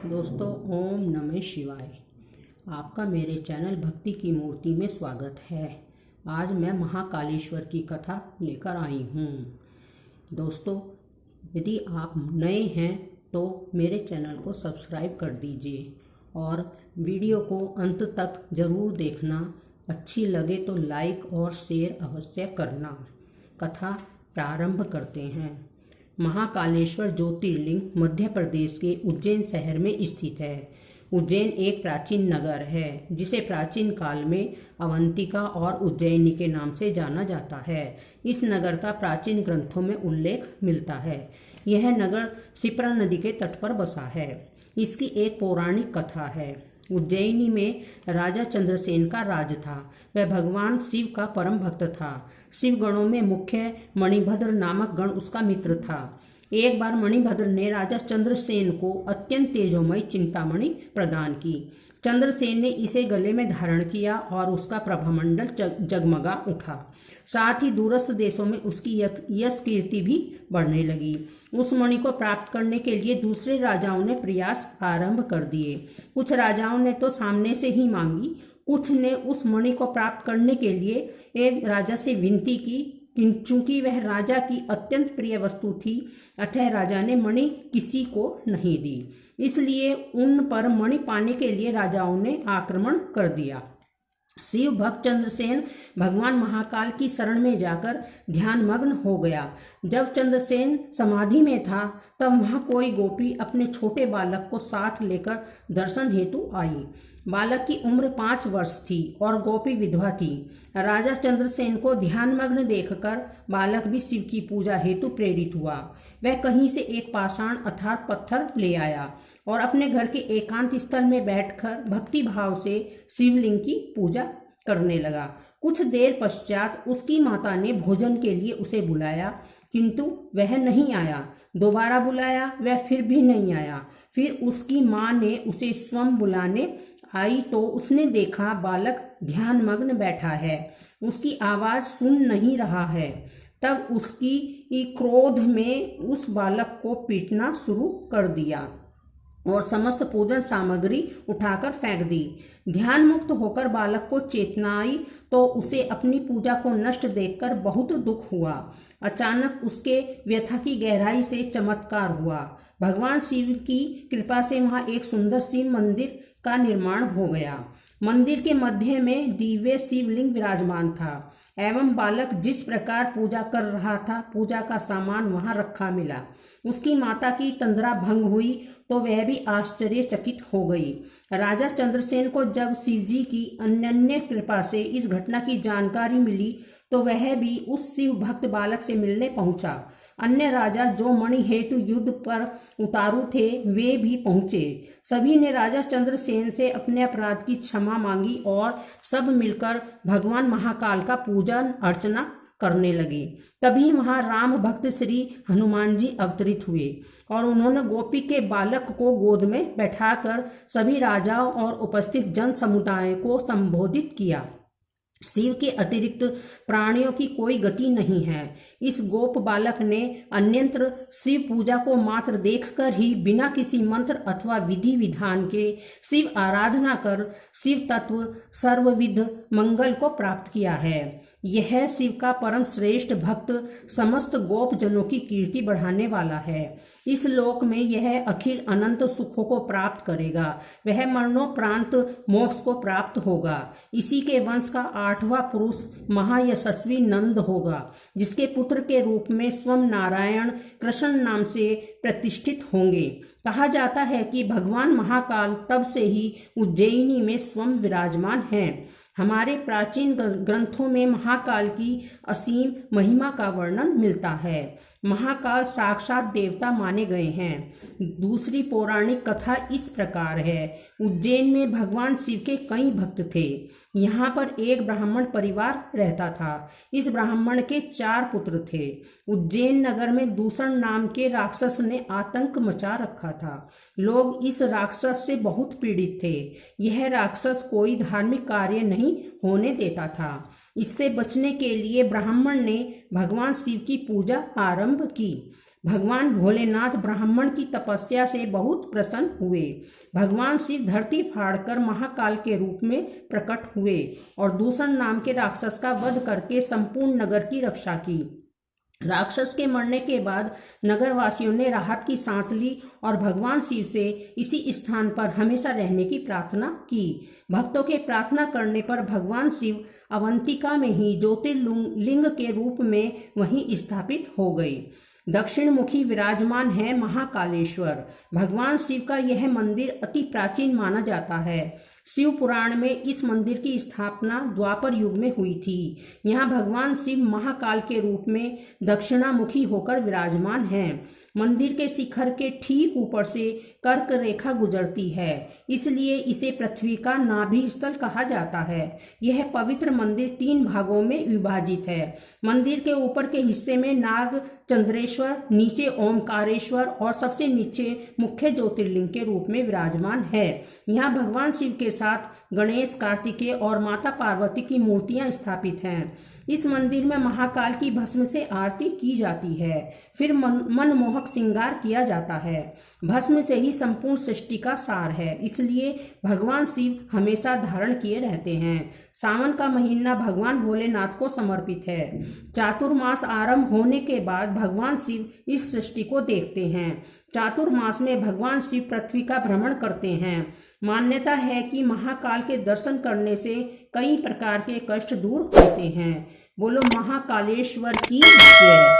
दोस्तों, ओम नमः शिवाय। आपका मेरे चैनल भक्ति की मूर्ति में स्वागत है। आज मैं महाकालेश्वर की कथा लेकर आई हूँ। दोस्तों, यदि आप नए हैं तो मेरे चैनल को सब्सक्राइब कर दीजिए और वीडियो को अंत तक ज़रूर देखना। अच्छी लगे तो लाइक और शेयर अवश्य करना। कथा प्रारंभ करते हैं। महाकालेश्वर ज्योतिर्लिंग मध्य प्रदेश के उज्जैन शहर में स्थित है। उज्जैन एक प्राचीन नगर है जिसे प्राचीन काल में अवंतिका और उज्जैनी के नाम से जाना जाता है। इस नगर का प्राचीन ग्रंथों में उल्लेख मिलता है। यह नगर क्षिप्रा नदी के तट पर बसा है। इसकी एक पौराणिक कथा है। उज्जैनी में राजा चंद्रसेन का राज था। वह भगवान शिव का परम भक्त था। शिव गणों में मुख्य मणिभद्र नामक गण उसका मित्र था। एक बार मणिभद्र ने राजा चंद्रसेन को अत्यंत तेजोमयी चिंतामणि प्रदान की। चंद्रसेन ने इसे गले में धारण किया और उसका प्रभामंडल जगमगा उठा। साथ ही दूरस्थ देशों में उसकी यश कीर्ति भी बढ़ने लगी। उस मणि को प्राप्त करने के लिए दूसरे राजाओं ने प्रयास आरंभ कर दिए। कुछ राजाओं ने तो सामने से ही मांगी, कुछ ने उस मणि को प्राप्त करने के लिए एक राजा से विनती की। चूंकि वह राजा की अत्यंत प्रिय वस्तु थी, अतः राजा ने मणि किसी को नहीं दी। इसलिए उन पर मणि पाने के लिए राजाओं ने आक्रमण कर दिया। शिव भक्त चंद्रसेन भगवान महाकाल की शरण में जाकर ध्यानमग्न हो गया। जब चंद्रसेन समाधि में था तब वहां कोई गोपी अपने छोटे बालक को साथ लेकर दर्शन हेतु आई। बालक की उम्र 5 वर्ष थी और गोपी विधवा थी। राजा चंद्रसेन को ध्यानमग्न देखकर बालक भी शिव की पूजा हेतु प्रेरित हुआ। वह कहीं से एक पाषाण अर्थात पत्थर ले आया और अपने घर के एकांत स्थल में बैठकर भक्ति भाव से शिवलिंग की पूजा करने लगा। कुछ देर पश्चात उसकी माता ने भोजन के लिए उसे बुलाया, किंतु वह नहीं आया। दोबारा बुलाया, वह फिर भी नहीं आया। फिर उसकी माँ ने उसे स्वयं बुलाने आई तो उसने देखा बालक ध्यानमग्न बैठा है, उसकी आवाज सुन नहीं रहा है। तब उसकी क्रोध में उस बालक को पीटना शुरू कर दिया और समस्त पूजन सामग्री उठाकर फेंक दी। ध्यान मुक्त होकर बालक को चेतना आई तो उसे अपनी पूजा को नष्ट देखकर बहुत दुख हुआ। अचानक उसके व्यथा की गहराई से चमत्कार हुआ। भगवान शिव की कृपा से वहां एक सुंदर शिव मंदिर का निर्माण हो गया। मंदिर के मध्य में दिव्य शिवलिंग विराजमान था एवं बालक जिस प्रकार पूजा कर रहा था, पूजा का सामान वहां रखा मिला। उसकी माता की तंद्रा भंग हुई तो वह भी आश्चर्यचकित हो गई। राजा चंद्रसेन को जब शिवजी की अनन्य कृपा से इस घटना की जानकारी मिली तो वह भी उस शिव भक्त बालक से मिलने पहुंचा। अन्य राजा जो मणि हेतु युद्ध पर उतारू थे वे भी पहुंचे। सभी ने राजा चंद्रसेन से अपने अपराध की क्षमा मांगी और सब मिलकर भगवान महाकाल का पूजन अर्चना करने लगे। तभी वहां राम भक्त श्री हनुमान जी अवतरित हुए और उन्होंने गोपी के बालक को गोद में बैठाकर सभी राजाओं और उपस्थित जन समुदाय को संबोधित किया। शिव के अतिरिक्त प्राणियों की कोई गति नहीं है। इस गोप बालक ने अन्यंत्र शिव पूजा को मात्र देखकर ही बिना किसी मंत्र अथवा विधि विधान के शिव आराधना कर शिव तत्व सर्वविध मंगल को प्राप्त किया है। यह शिव का परम श्रेष्ठ भक्त समस्त गोप जनों की कीर्ति बढ़ाने वाला है। इस लोक में यह अखिल अनंत सुखों को प्राप्त करेगा। वह मरणोपरांत मोक्ष को प्राप्त होगा। इसी के वंश का 8वां पुरुष महायशस्वी नंद होगा, जिसके पुत्र के रूप में स्वयं नारायण कृष्ण नाम से प्रतिष्ठित होंगे। कहा जाता है कि भगवान महाकाल तब से ही उज्जैनी में स्वयं विराजमान हैं। हमारे प्राचीन ग्रंथों में महाकाल की असीम महिमा का वर्णन मिलता है। महाकाल साक्षात देवता माने गए हैं। दूसरी पौराणिक कथा इस प्रकार है। उज्जैन में भगवान शिव के कई भक्त थे। यहाँ पर एक ब्राह्मण परिवार रहता था। इस ब्राह्मण के 4 पुत्र थे। उज्जैन नगर में दूषण नाम के राक्षस ने आतंक मचा रखा था। लोग इस राक्षस से बहुत पीड़ित थे। यह राक्षस कोई धार्मिक कार्य नहीं होने देता था। इससे बचने के लिए ब्राह्मण ने भगवान शिव की पूजा आरंभ की। भगवान भोलेनाथ ब्राह्मण की तपस्या से बहुत प्रसन्न हुए। भगवान शिव धरती फाड़कर महाकाल के रूप में प्रकट हुए और दूषण नाम के राक्षस का वध करके संपूर्ण नगर की रक्षा की। राक्षस के मरने के बाद नगरवासियों ने राहत की सांस ली और भगवान शिव से इसी स्थान पर हमेशा रहने की प्रार्थना की। भक्तों के प्रार्थना करने पर भगवान शिव अवंतिका में ही ज्योतिर्लिंग के रूप में वहीं स्थापित हो गए। दक्षिण मुखी विराजमान है महाकालेश्वर। भगवान शिव का यह मंदिर अति प्राचीन माना जाता है। शिव पुराण में इस मंदिर की स्थापना द्वापर युग में हुई थी। यहाँ भगवान शिव महाकाल के रूप में दक्षिणामुखी होकर विराजमान हैं। मंदिर के शिखर के ठीक ऊपर से कर्क रेखा गुजरती है, इसलिए इसे पृथ्वी का नाभि स्थल कहा जाता है। यह पवित्र मंदिर 3 भागों में विभाजित है। मंदिर के ऊपर के हिस्से में नाग चंद्रेश्वर, नीचे ओमकारेश्वर और सबसे नीचे मुख्य ज्योतिर्लिंग के रूप में विराजमान है। यहाँ भगवान शिव के साथ गणेश, कार्तिकेय और माता पार्वती की मूर्तियां स्थापित हैं। इस मंदिर में महाकाल की भस्म से आरती की जाती है, फिर मनमोहक श्रृंगार किया जाता है। भस्म से ही संपूर्ण सृष्टि का सार है, इसलिए भगवान शिव हमेशा धारण किए रहते हैं। सावन का महीना भगवान भोलेनाथ को समर्पित है। चातुर्मास आरंभ होने के बाद भगवान शिव इस सृष्टि को देखते हैं। चातुर्मास में भगवान शिव पृथ्वी का भ्रमण करते हैं। मान्यता है कि महाकाल के दर्शन करने से कई प्रकार के कष्ट दूर होते हैं। बोलो महाकालेश्वर की जय।